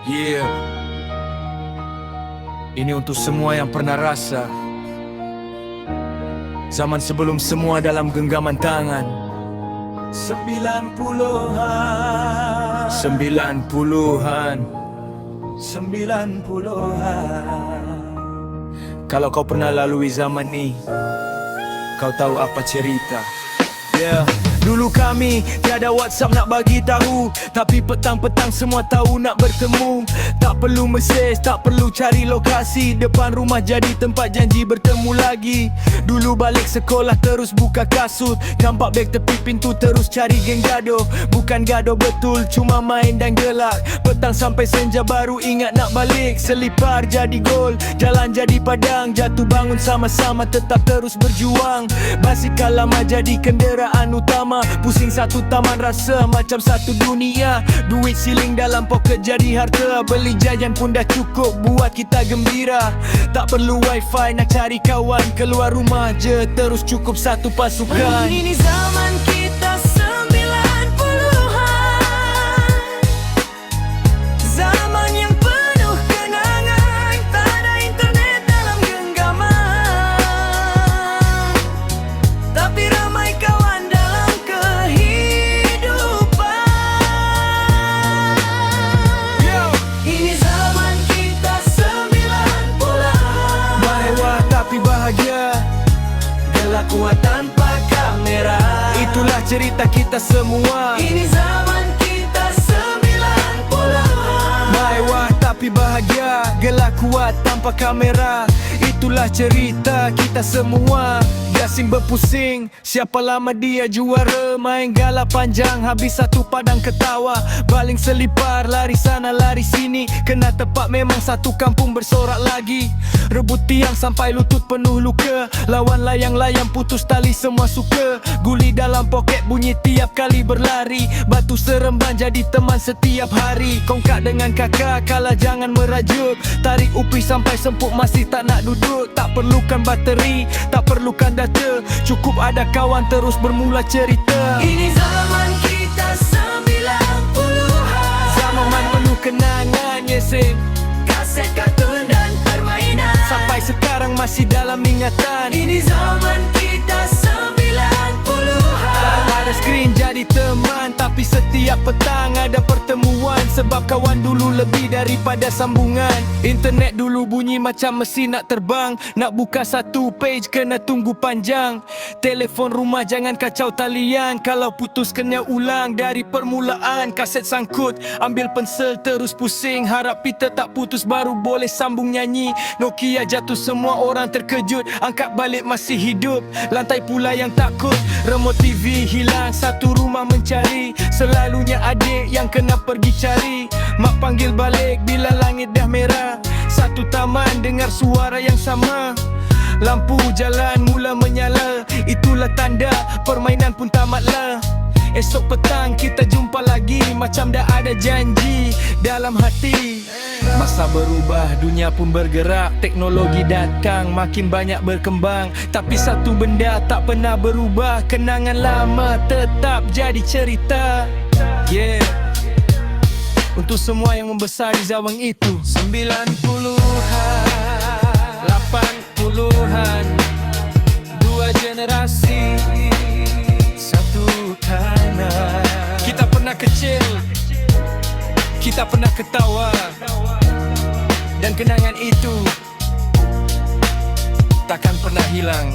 Yeah. Ini untuk semua yang pernah rasa zaman sebelum semua dalam genggaman tangan. 90-an 90-an 90-an. Kalau kau pernah lalui zaman ni, kau tahu apa cerita. Yeah. Dulu kami tiada WhatsApp nak bagi tahu, tapi petang-petang semua tahu nak bertemu. Tak perlu mesej, tak perlu cari lokasi, depan rumah jadi tempat janji bertemu lagi. Dulu balik sekolah terus buka kasut, campak beg tepi pintu terus cari geng gaduh. Bukan gaduh betul, cuma main dan gelak. Petang sampai senja baru ingat nak balik. Selipar jadi gol, jalan jadi padang, jatuh bangun sama-sama tetap terus berjuang. Basikal lama jadi kenderaan utama, pusing satu taman rasa macam satu dunia. Duit siling dalam poket jadi harta, beli jajan pun dah cukup buat kita gembira. Tak perlu wifi nak cari kawan, keluar rumah je terus cukup satu pasukan. Ini zaman kita 90-an, zaman yang penuh kenangan, tak ada internet dalam genggaman, tapi ramai kawan dalam kehidupan. Ini zaman kita 90-an, Mewah tapi bahagia, gelak kuat tanpa kamera. Itulah cerita kita semua. ini zaman kita 90-an. Mewah tapi bahagia, gelak kuat tanpa kamera. Itulah cerita kita semua. Gasing berpusing, siapa lama dia juara. Main gala panjang, habis satu padang ketawa. Baling selipar, lari sana lari sini, kena tepak memang satu kampung bersorak lagi. Rebut tiang sampai lutut penuh luka, lawan layang-layang putus tali semua suka. Guli dalam poket bunyi tiap kali berlari, batu seremban jadi teman setiap hari. Kongkak dengan kakak kalah jangan merajuk, tarik upi sampai sempuk masih tak nak duduk. Tak perlukan bateri, tak perlukan data, cukup ada kawan terus bermula cerita. Ini zaman kita 90-an, Zaman penuh kenangan, yesing, kaset kartun dan permainan, sampai sekarang masih dalam ingatan. ini zaman kita 90-an. Ada skrin jadi teman, tapi setiap petang ada pertemuan. Sebab kawan dulu lebih daripada sambungan. Internet dulu bunyi macam mesin nak terbang, nak buka satu page kena tunggu panjang. Telefon rumah jangan kacau talian, kalau putus kena ulang dari permulaan. Kaset sangkut, ambil pensel terus pusing, harap Peter tak putus baru boleh sambung nyanyi. Nokia jatuh semua orang terkejut, angkat balik masih hidup, lantai pula yang takut. Remote TV hilang, satu rumah mencari, selalunya adik yang kena pergi cari. Mak panggil balik bila langit dah merah, satu taman dengar suara yang sama. Lampu jalan mula menyala, itulah tanda permainan pun tamatlah. Esok petang kita jumpa lagi, macam dah ada janji dalam hati. Masa berubah, dunia pun bergerak, teknologi datang, makin banyak berkembang. Tapi satu benda tak pernah berubah, kenangan lama tetap jadi cerita. Yeah. Untuk semua yang membesar di zaman itu, 90-an, 80-an, dua generasi, satu tanah. Kita pernah kecil, kita pernah ketawa, dan kenangan itu takkan pernah hilang.